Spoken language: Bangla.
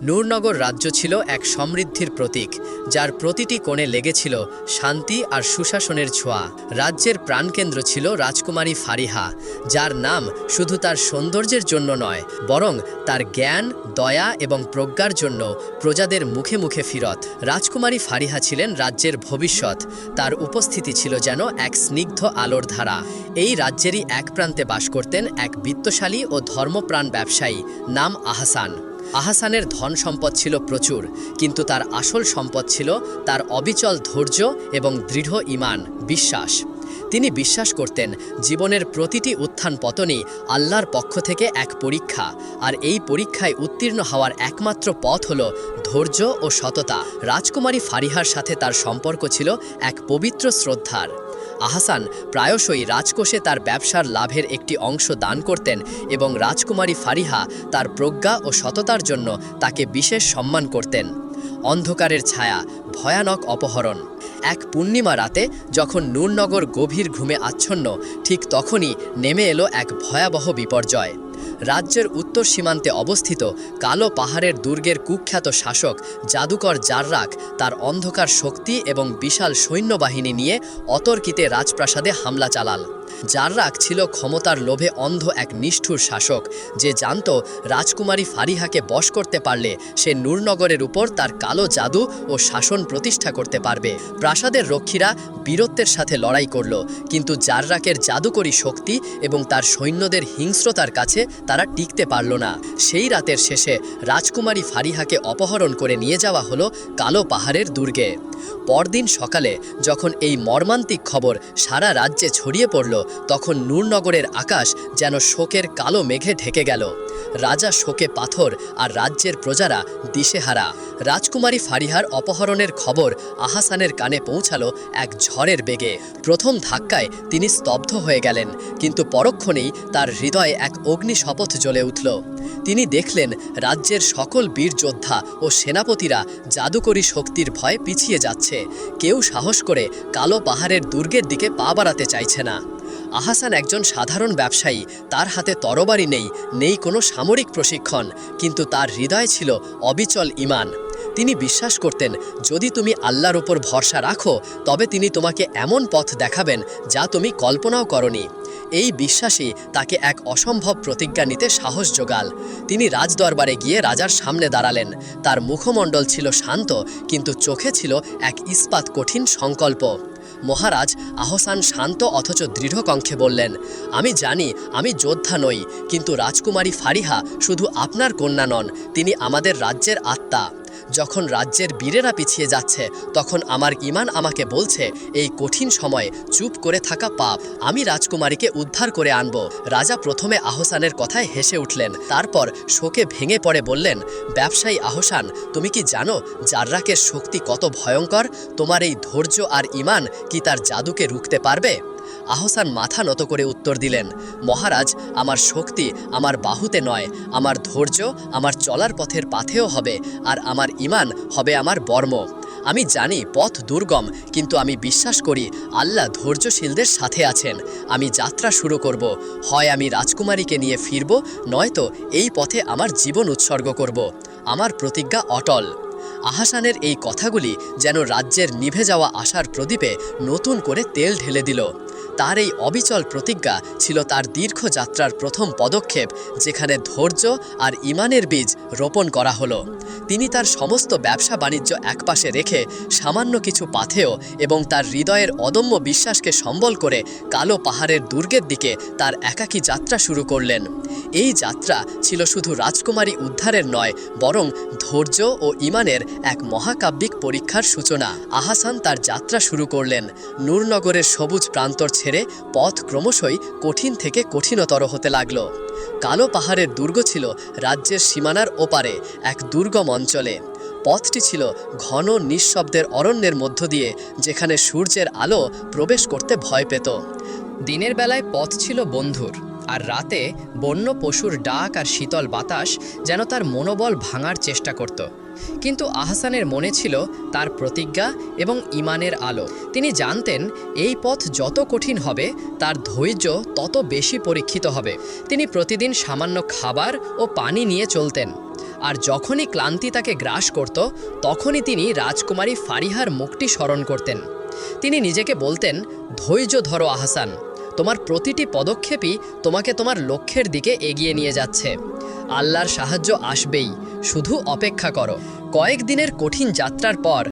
নূরনগর রাজ্য ছিল এক সমৃদ্ধির প্রতীক, যার প্রতিটি কোণে লেগেছিল শান্তি আর সুশাসনের ছোঁয়া। রাজ্যের প্রাণকেন্দ্র ছিল রাজকুমারী ফারিহা, যার নাম শুধু তার সৌন্দর্যের জন্য নয়, বরং তার জ্ঞান, দয়া এবং প্রজ্ঞার জন্য প্রজাদের মুখে মুখে ফিরত। রাজকুমারী ফারিহা ছিলেন রাজ্যের ভবিষ্যৎ, তার উপস্থিতি ছিল যেন এক স্নিগ্ধ আলোর ধারা। এই রাজ্যেরই এক প্রান্তে বাস করতেন এক বিত্তশালী ও ধর্মপ্রাণ ব্যবসায়ী, নাম আহসান। আহসানের ধন সম্পদ ছিল প্রচুর, কিন্তু তার আসল সম্পদ ছিল তার অবিচল ধৈর্য এবং দৃঢ় ঈমান, বিশ্বাস। তিনি বিশ্বাস করতেন জীবনের প্রতিটি উত্থান পতনই আল্লাহর পক্ষ থেকে এক পরীক্ষা, আর এই পরীক্ষায় উত্তীর্ণ হওয়ার একমাত্র পথ হল ধৈর্য ও সততা। রাজকুমারী ফারিহার সাথে তার সম্পর্ক ছিল এক পবিত্র শ্রদ্ধার। আহসান প্রায়শই রাজকোষে তার ব্যবসার লাভের একটি অংশ দান করতেন এবং রাজকুমারী ফারিহা তার প্রজ্ঞা ও সততার জন্য তাকে বিশেষ সম্মান করতেন। অন্ধকারের ছায়া, ভয়ানক অপহরণ। এক পূর্ণিমা রাতে যখন নূরনগর গভীর ঘুমে আচ্ছন্ন, ঠিক তখনই নেমে এলো এক ভয়াবহ বিপর্যয়। রাজ্যের উত্তর সীমান্তে অবস্থিত কালো পাহাড়ের দুর্গের কুখ্যাত শাসক জাদুকর জাররাক তার অন্ধকার শক্তি এবং বিশাল সৈন্যবাহিনী নিয়ে অতর্কিতে রাজপ্রাসাদে হামলা চালাল। জাররাক ছিল ক্ষমতার লোভে অন্ধ এক নিষ্ঠুর শাসক, যে জানত রাজকুমারী ফারিহাকে বশ করতে পারলে সে নূরনগরের উপর তার কালো জাদু ও শাসন প্রতিষ্ঠা করতে পারবে। প্রাসাদের রক্ষীরা বীরত্বের সাথে লড়াই করল, কিন্তু জাররাকের জাদুকরী শক্তি এবং তার সৈন্যদের হিংস্রতার কাছে তারা টিকতে পারল না। সেই রাতের শেষে রাজকুমারী ফারিহাকে অপহরণ করে নিয়ে যাওয়া হলো কালো পাহাড়ের দুর্গে। পরদিন সকালে যখন এই মর্মান্তিক খবর সারা রাজ্যে ছড়িয়ে পড়ল, তখন নূরনগরের আকাশ যেন শোকের কালো মেঘে ঢেকে গেল। রাজা শোকে পাথর, আর রাজ্যের প্রজারা দিশেহারা। রাজকুমারী ফারিহার অপহরণের খবর আহসানের কানে পৌঁছালো এক ঝড়ের বেগে। প্রথম ধাক্কায় তিনি স্তব্ধ হয়ে গেলেন, কিন্তু পরক্ষণেই তার হৃদয়ে এক অগ্নি শপথ জ্বলে উঠল। তিনি দেখলেন রাজ্যের সকল বীর যোদ্ধা ও সেনাপতিরা জাদুকরী শক্তির ভয়ে পিছিয়ে যাচ্ছে। কেউ সাহস করে কালো পাহাড়ের দুর্গের দিকে পা বাড়াতে চাইছে না। আহসান একজন সাধারণ ব্যবসায়ী, তার হাতে তরবারি নেই কোনো সামরিক প্রশিক্ষণ, কিন্তু তার হৃদয়ে ছিল অবিচল ঈমান। তিনি বিশ্বাস করতেন যদি তুমি আল্লাহর উপর ভরসা রাখো, তবে তিনি তোমাকে এমন পথ দেখাবেন যা তুমি কল্পনাও করনি। এই বিশ্বাসই তাকে এক অসম্ভব প্রতিজ্ঞা নিতে সাহস জোগাল। তিনি রাজদরবারে গিয়ে রাজার সামনে দাঁড়ালেন। তার মুখমণ্ডল ছিল শান্ত, কিন্তু চোখে ছিল এক ইস্পাত কঠিন সংকল্প। মহারাজ, আহসান শান্ত অথচ দৃঢ় কণ্ঠে বললেন, আমি জানি আমি যোদ্ধা নই, কিন্তু রাজকুমারী ফারিহা শুধু আপনার কন্যা নন, তিনি আমাদের রাজ্যের আত্মা। যখন রাজ্যের বীরেরা পিছিয়ে যাচ্ছে, তখন আমার ঈমান আমাকে বলছে এই কঠিন সময়ে চুপ করে থাকা পাপ। আমি রাজকুমারীকে উদ্ধার করে আনব। রাজা প্রথমে আহসানের কথায় হেসে উঠলেন, তারপর শোকে ভেঙে পড়ে বললেন, ব্যবসায়ী আহসান, তুমি কি জানো জাররাকের শক্তি কত ভয়ঙ্কর? তোমার এই ধৈর্য আর ঈমান কি তার জাদুকে রুখতে পারবে? আহসান মাথা নত করে উত্তর দিলেন, মহারাজ, আমার শক্তি আমার বাহুতে নয়, আমার ধৈর্য আমার চলার পথের পাথেও হবে, আর আমার ঈমান হবে আমার বর্ম। আমি জানি পথ দুর্গম, কিন্তু আমি বিশ্বাস করি আল্লাহ ধৈর্যশীলদের সাথে আছেন। আমি যাত্রা শুরু করব, হয় আমি রাজকুমারীকে নিয়ে ফিরব, নয়তো এই পথে আমার জীবন উৎসর্গ করব। আমার প্রতিজ্ঞা অটল। আহসানের এই কথাগুলি যেন রাজ্যের নিভে যাওয়া আশার প্রদীপে নতুন করে তেল ঢেলে দিল। তার এই অবিচল প্রতিজ্ঞা ছিল তার দীর্ঘ যাত্রার প্রথম পদক্ষেপ, যেখানে ধৈর্য আর ঈমানের বীজ রোপণ করা হলো। তিনি তার সমস্ত ব্যবসা বাণিজ্য একপাশে রেখে সামান্য কিছু পাথেয় এবং তার হৃদয়ের অদম্য বিশ্বাসকে সম্বল করে কালো পাহাড়ের দুর্গের দিকে তার একাকী যাত্রা শুরু করলেন। এই যাত্রা ছিল শুধু রাজকুমারী উদ্ধারের নয়, বরং ধৈর্য ও ঈমানের এক মহাকাব্যিক পরীক্ষার সূচনা। আহসান তার যাত্রা শুরু করলেন। নূরনগরের সবুজ প্রান্তর ছেড়ে পথ ক্রমশই কঠিন থেকে কঠিনতর হতে লাগল। কালো পাহাড়ের দুর্গ ছিল রাজ্যের সীমানার ওপারে এক দুর্গম অঞ্চলে। পথটি ছিল ঘন নিঃশব্দের অরণ্যের মধ্য দিয়ে, যেখানে সূর্যের আলো প্রবেশ করতে ভয় পেত। দিনের বেলায় পথ ছিল বন্ধুর, আর রাতে বন্য পশুর ডাক আর শীতল বাতাস যেন তার মনোবল ভাঙার চেষ্টা করত। কিন্তু আহসানের মনে ছিল তার প্রতিজ্ঞা এবং ঈমানের আলো। তিনি জানতেন এই পথ যত কঠিন হবে, তার ধৈর্য তত বেশি পরীক্ষিত হবে। তিনি প্রতিদিন সামান্য খাবার ও পানি নিয়ে চলতেন, আর যখনই ক্লান্তি তাকে গ্রাস করত তখনই তিনি রাজকুমারী ফারিহার মুখটি স্মরণ করতেন। তিনি নিজেকে বলতেন, ধৈর্য ধরো আহসান, তোমার প্রতিটি পদক্ষেপই তোমাকে তোমার লক্ষ্যের দিকে এগিয়ে নিয়ে যাচ্ছে। আল্লাহর সাহায্য আসবেই, শুধু অপেক্ষা করো। কয়েকদিনের কঠিন যাত্রার পর